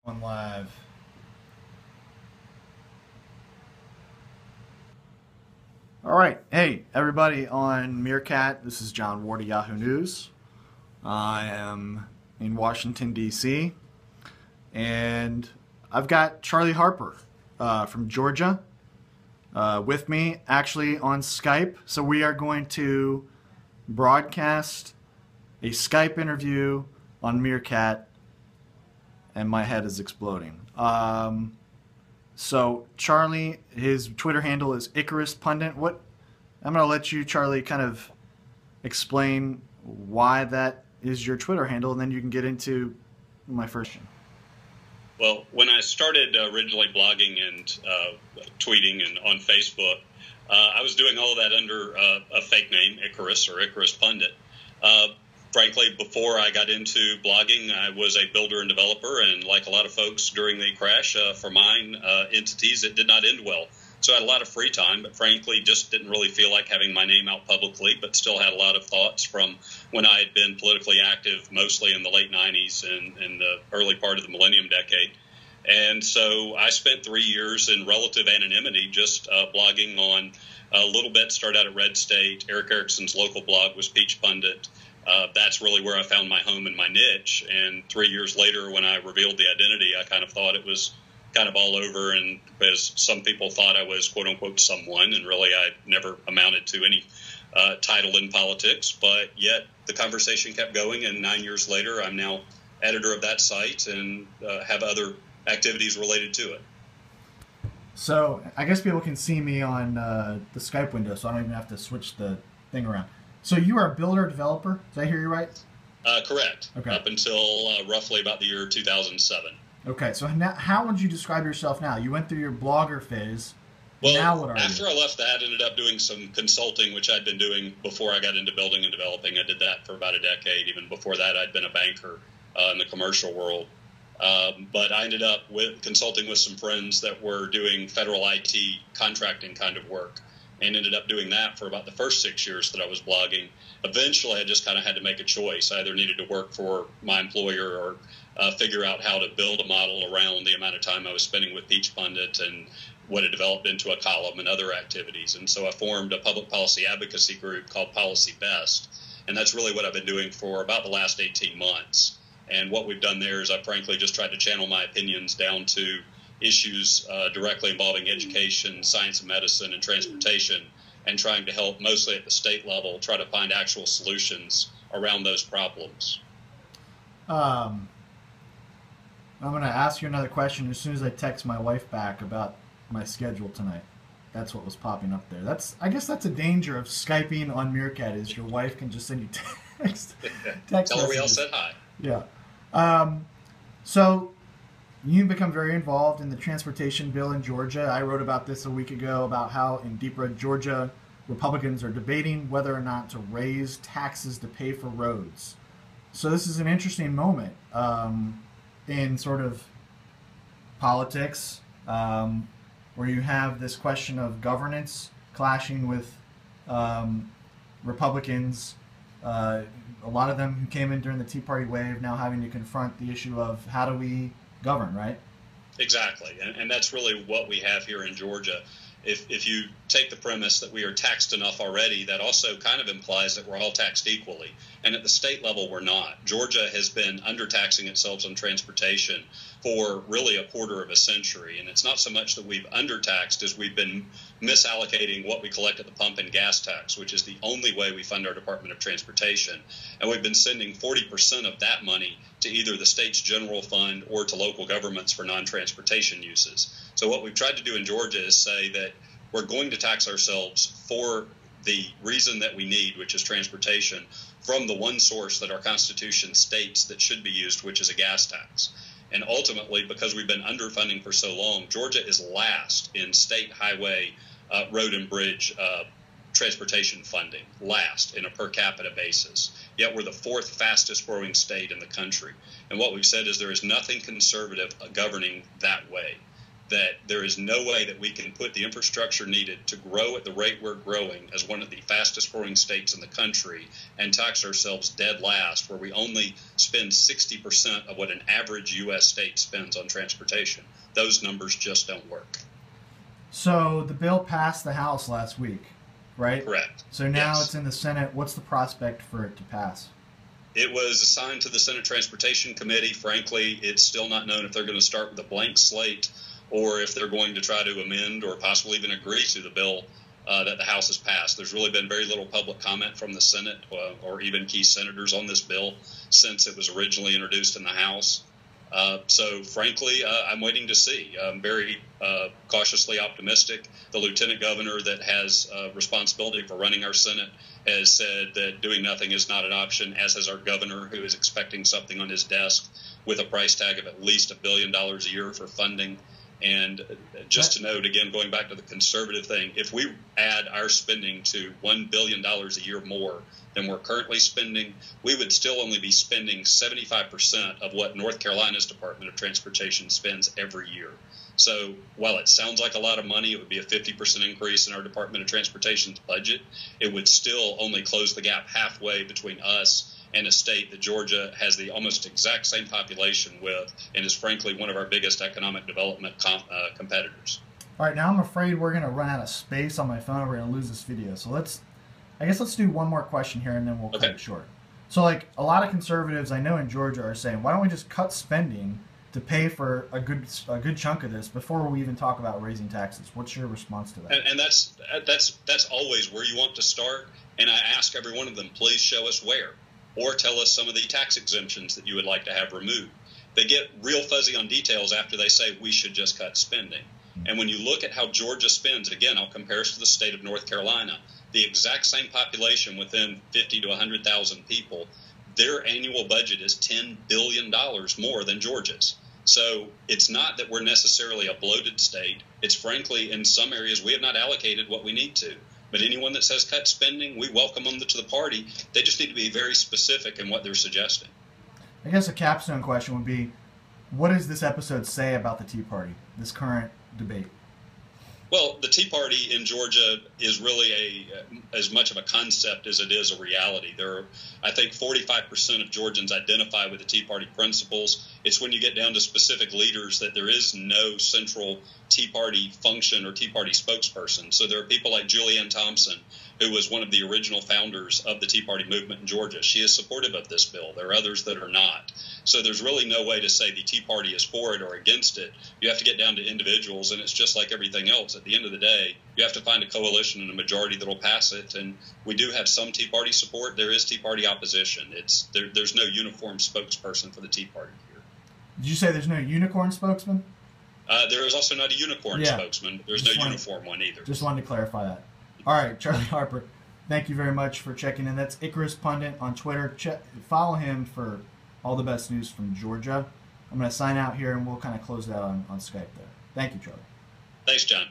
On live. All right. Hey, everybody on Meerkat. This is John Ward of Yahoo News. I am in Washington, D.C., and I've got Charlie Harper from Georgia with me, actually on Skype. So we are going to broadcast a Skype interview on Meerkat, and my head is exploding. So Charlie, his Twitter handle is Icarus Pundit. I'm going to let you, Charlie, kind of explain why that is your Twitter handle, and then you can get into my first question. Well, when I started originally blogging and tweeting and on Facebook, I was doing all that under a fake name, Icarus or Icarus Pundit. Frankly, before I got into blogging, I was a builder and developer, and like a lot of folks during the crash, for mine entities, it did not end well. So I had a lot of free time, but frankly, just didn't really feel like having my name out publicly, but still had a lot of thoughts from when I had been politically active, mostly in the late 90s and the early part of the millennium decade. And so I spent 3 years in relative anonymity, just blogging on a little bit, started out at Red State. Eric Erickson's local blog was Peach Pundit. That's really where I found my home and my niche. And 3 years later, when I revealed the identity, I kind of thought it was kind of all over. And as some people thought I was, quote unquote, someone, and really I never amounted to any title in politics. But yet the conversation kept going. And 9 years later, I'm now editor of that site and have other activities related to it. So I guess people can see me on the Skype window, so I don't even have to switch the thing around. So you are a builder developer? Did I hear you right? Correct. Okay. Up until roughly about the year 2007. Okay. So now, how would you describe yourself now? You went through your blogger phase. Well, now what are after you? I left that, I ended up doing some consulting, which I'd been doing before I got into building and developing. I did that for about a decade. Even before that, I'd been a banker in the commercial world. But I ended up consulting with some friends that were doing federal IT contracting kind of work, and ended up doing that for about the first 6 years that I was blogging. Eventually, I just kind of had to make a choice. I either needed to work for my employer or figure out how to build a model around the amount of time I was spending with Peach Pundit and what had developed into a column and other activities. And so I formed a public policy advocacy group called Policy Best, and that's really what I've been doing for about the last 18 months. And what we've done there is I frankly just tried to channel my opinions down to issues directly involving education, science and medicine, and transportation, and trying to help mostly at the state level try to find actual solutions around those problems. I'm going to ask you another question as soon as I text my wife back about my schedule tonight. That's what was popping up there. I guess that's a danger of Skyping on Meerkat, is your wife can just send you text Tell her we all messages. said hi. Yeah. So you become very involved in the transportation bill in Georgia. I wrote about this a week ago about how in Deep Red, Georgia, Republicans are debating whether or not to raise taxes to pay for roads. So this is an interesting moment in sort of politics, where you have this question of governance clashing with Republicans. A lot of them who came in during the Tea Party wave now having to confront the issue of how do we govern, right? Exactly, and that's really what we have here in Georgia. If you take the premise that we are taxed enough already, that also kind of implies that we're all taxed equally. And at the state level, we're not. Georgia has been undertaxing itself on transportation for really a quarter of a century. And it's not so much that we've undertaxed as we've been misallocating what we collect at the pump in gas tax, which is the only way we fund our Department of Transportation. And we've been sending 40% of that money to either the state's general fund or to local governments for non-transportation uses. So what we've tried to do in Georgia is say that we're going to tax ourselves for the reason that we need, which is transportation, from the one source that our Constitution states that should be used, which is a gas tax. And ultimately, because we've been underfunding for so long, Georgia is last in state highway, road and bridge transportation funding, last in a per capita basis. Yet we're the fourth fastest growing state in the country. And what we've said is there is nothing conservative governing that way. that there is no way that we can put the infrastructure needed to grow at the rate we're growing as one of the fastest growing states in the country and tax ourselves dead last, where we only spend 60% of what an average U.S. state spends on transportation. Those numbers just don't work. So the bill passed the House last week, right? Correct. So now Yes. it's in the Senate. What's the prospect for it to pass? It was assigned to the Senate Transportation Committee. Frankly, it's still not known if they're going to start with a blank slate or if they're going to try to amend or possibly even agree to the bill that the House has passed. There's really been very little public comment from the Senate or even key senators on this bill since it was originally introduced in the House. So, frankly, I'm waiting to see. I'm very cautiously optimistic. The lieutenant governor that has responsibility for running our Senate has said that doing nothing is not an option, as has our governor, who is expecting something on his desk with a price tag of at least $1 billion a year for funding. And just to note, again, going back to the conservative thing, if we add our spending to $1 billion a year more than we're currently spending, we would still only be spending 75% of what North Carolina's Department of Transportation spends every year. So while it sounds like a lot of money, it would be a 50% increase in our Department of Transportation's budget. It would still only close the gap halfway between us and a state that Georgia has the almost exact same population with and is frankly one of our biggest economic development competitors. All right, now I'm afraid we're going to run out of space on my phone. We're going to lose this video. So I guess let's do one more question here and then we'll cut it short. So like a lot of conservatives I know in Georgia are saying, why don't we just cut spending to pay for a good chunk of this before we even talk about raising taxes? What's your response to that? And that's always where you want to start. And I ask every one of them, please show us where. Or tell us some of the tax exemptions that you would like to have removed. They get real fuzzy on details after they say we should just cut spending. And when you look at how Georgia spends, and again, I'll compare us to the state of North Carolina, the exact same population within 50 to 100,000 people, their annual budget is $10 billion more than Georgia's. So it's not that we're necessarily a bloated state. It's frankly, in some areas, we have not allocated what we need to. But anyone that says cut spending, we welcome them to the party. They just need to be very specific in what they're suggesting. I guess a capstone question would be, what does this episode say about the Tea Party, this current debate? Well, the Tea Party in Georgia is really as much of a concept as it is a reality. There are, I think, 45% of Georgians identify with the Tea Party principles. It's when you get down to specific leaders that there is no central Tea Party function or Tea Party spokesperson. So there are people like Julianne Thompson, who was one of the original founders of the Tea Party movement in Georgia. She is supportive of this bill. There are others that are not. So there's really no way to say the Tea Party is for it or against it. You have to get down to individuals, and it's just like everything else. At the end of the day, you have to find a coalition and a majority that will pass it. And we do have some Tea Party support. There is Tea Party opposition. There's no uniform spokesperson for the Tea Party here. Did you say there's no unicorn spokesman? There is also not a unicorn spokesman. There's no uniform one either. Just wanted to clarify that. All right, Charlie Harper, thank you very much for checking in. That's Icarus Pundit on Twitter. Follow him for all the best news from Georgia. I'm going to sign out here, and we'll kind of close it out on Skype there. Thank you, Charlie. Thanks, John.